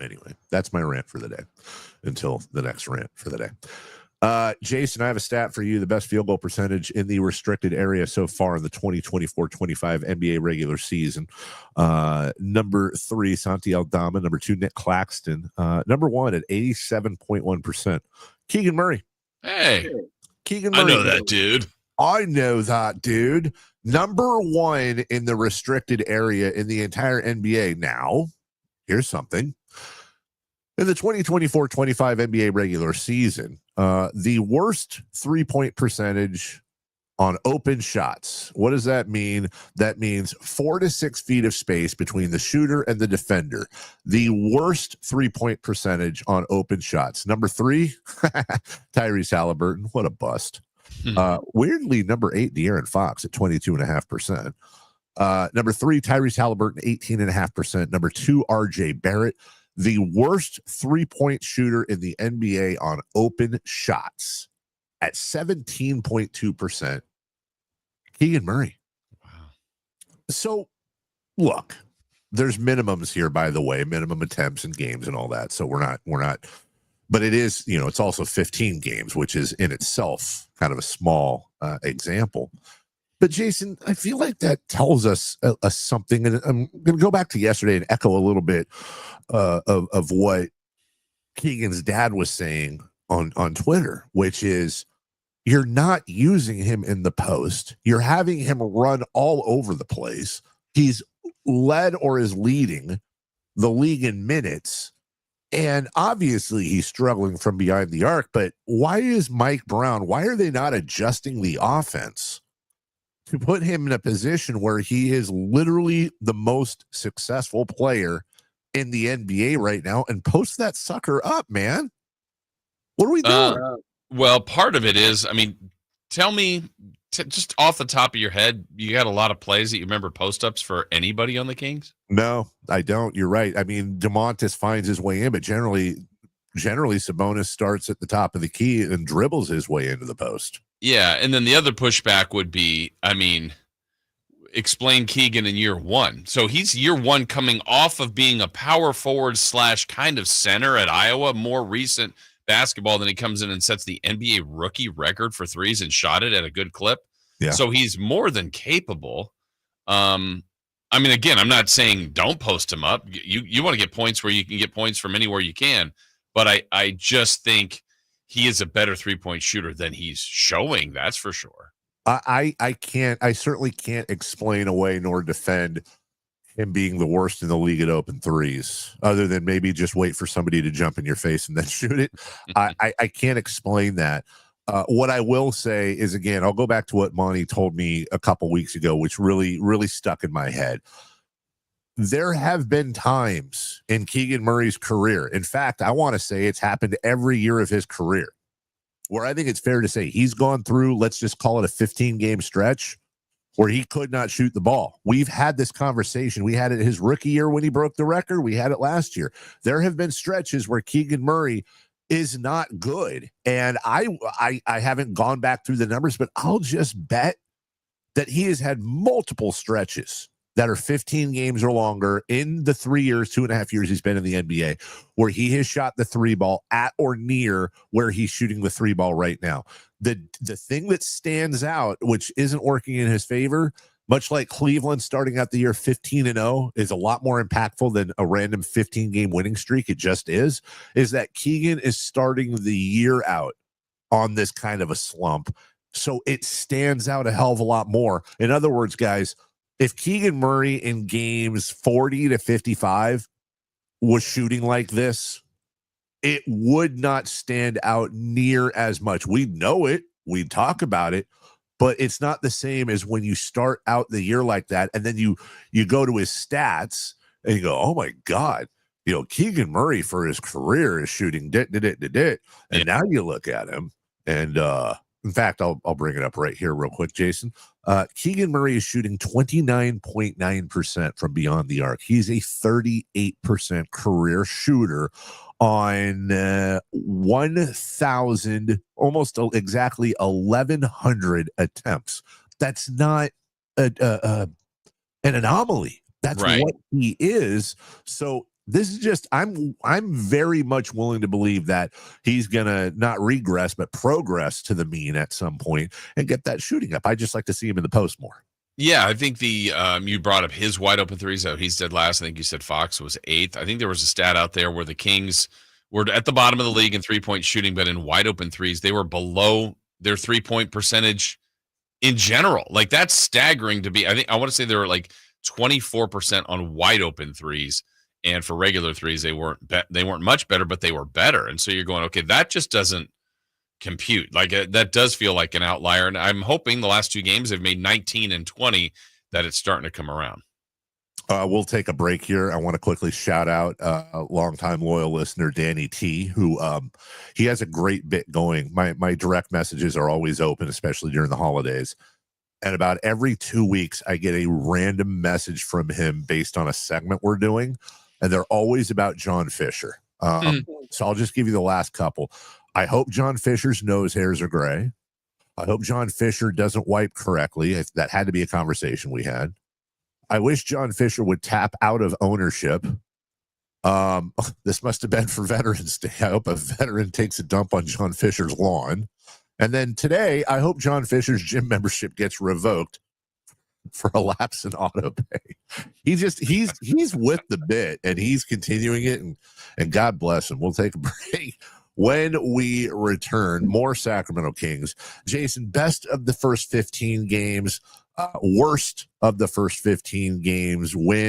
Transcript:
Anyway, that's my rant for the day until the next rant for the day. Jason, I have a stat for you. The best field goal percentage in the restricted area so far in the 2024-25 NBA regular season. Number 3, Santi Aldama. Number 2, Nick Claxton. Number 1 at 87.1%. Keegan Murray. Hey, Keegan Murray. I know that dude. I know that dude. Number 1 in the restricted area in the entire NBA. Now, here's something. In the 2024-25 NBA regular season, the worst three-point percentage on open shots. What does that mean? That means 4 to 6 feet of space between the shooter and the defender. The worst three-point percentage on open shots. Number 3, Tyrese Halliburton. What a bust. Weirdly, number 8, De'Aaron Fox at 22.5%. Number 3, Tyrese Halliburton, 18.5%. Number 2, RJ Barrett. The worst three-point shooter in the NBA on open shots at 17.2%. Keegan Murray. Wow. So, look, there's minimums here, by the way, minimum attempts in games and all that. So we're not, but it is, it's also 15 games, which is in itself kind of a small example. But Jason, I feel like that tells us something, and I'm going to go back to yesterday and echo a little bit of what Keegan's dad was saying on Twitter, which is you're not using him in the post. You're having him run all over the place. He's led or is leading the league in minutes, and obviously he's struggling from behind the arc. But why is Mike Brown? Why are they not adjusting the offense to put him in a position where he is literally the most successful player in the NBA right now and post that sucker up, man? What are we doing? Well, part of it is, tell me, just off the top of your head, you got a lot of plays that you remember post-ups for anybody on the Kings? No, I don't. You're right. DeMontis finds his way in, but generally Sabonis starts at the top of the key and dribbles his way into the post. Yeah, and then the other pushback would be, explain Keegan in year 1. So he's year 1 coming off of being a power forward / kind of center at Iowa, more recent basketball. Then he comes in and sets the NBA rookie record for threes and shot it at a good clip. Yeah. So he's more than capable. Again, I'm not saying don't post him up. You want to get points where you can get points from anywhere you can. But I just think he is a better three-point shooter than he's showing. That's for sure. I certainly can't explain away nor defend him being the worst in the league at open threes, other than maybe just wait for somebody to jump in your face and then shoot it. I can't explain that. What I will say is, again, I'll go back to what Monty told me a couple weeks ago, which really, really stuck in my head. There have been times in Keegan Murray's career, in fact, I want to say it's happened every year of his career, where I think it's fair to say he's gone through, let's just call it a 15-game stretch, where he could not shoot the ball. We've had this conversation. We had it his rookie year when he broke the record. We had it last year. There have been stretches where Keegan Murray is not good. And I haven't gone back through the numbers, but I'll just bet that he has had multiple stretches that are 15 games or longer in the 3 years, 2.5 years he's been in the NBA, where he has shot the three ball at or near where he's shooting the three ball right now. The thing that stands out, which isn't working in his favor, much like Cleveland starting out the year 15-0, is a lot more impactful than a random 15-game winning streak. It just is that Keegan is starting the year out on this kind of a slump. So it stands out a hell of a lot more. In other words, guys, if Keegan Murray in games 40 to 55 was shooting like this, it would not stand out near as much. We'd know it. We'd talk about it. But it's not the same as when you start out the year like that, and then you go to his stats and you go, oh, my God, Keegan Murray for his career is shooting dit. And now you look at him, and in fact, I'll bring it up right here real quick, Jason. Keegan Murray is shooting 29.9% from beyond the arc. He's a 38% career shooter on 1,000, almost exactly 1,100 attempts. That's not an anomaly. That's right. What he is. So this is just I'm very much willing to believe that he's gonna not regress but progress to the mean at some point and get that shooting up. I just like to see him in the post more. Yeah, I think the you brought up his wide open threes. So he's dead last. I think you said Fox was 8th. I think there was a stat out there where the Kings were at the bottom of the league in 3-point shooting, but in wide open threes, they were below their 3-point percentage in general. Like, that's staggering to be. I want to say they were like 24% on wide open threes, and for regular threes, they weren't much better, but they were better. And so you're going, okay, that just doesn't compute. Like, that does feel like an outlier. And I'm hoping the last 2 games they've made 19 and 20 that it's starting to come around. We'll take a break here. I want to quickly shout out a longtime loyal listener, Danny T, who he has a great bit going. My direct messages are always open, especially during the holidays. And about every 2 weeks, I get a random message from him based on a segment we're doing. And they're always about John Fisher. So I'll just give you the last couple. I hope John Fisher's nose hairs are gray. I hope John Fisher doesn't wipe correctly. That had to be a conversation we had. I wish John Fisher would tap out of ownership. This must have been for Veterans Day. I hope a veteran takes a dump on John Fisher's lawn. And then today, I hope John Fisher's gym membership gets revoked for a lapse in auto pay. He's with the bit and he's continuing it, and God bless him. We'll take a break. When we return, more Sacramento Kings. Jason, best of the first 15 games, worst of the first 15 games, win.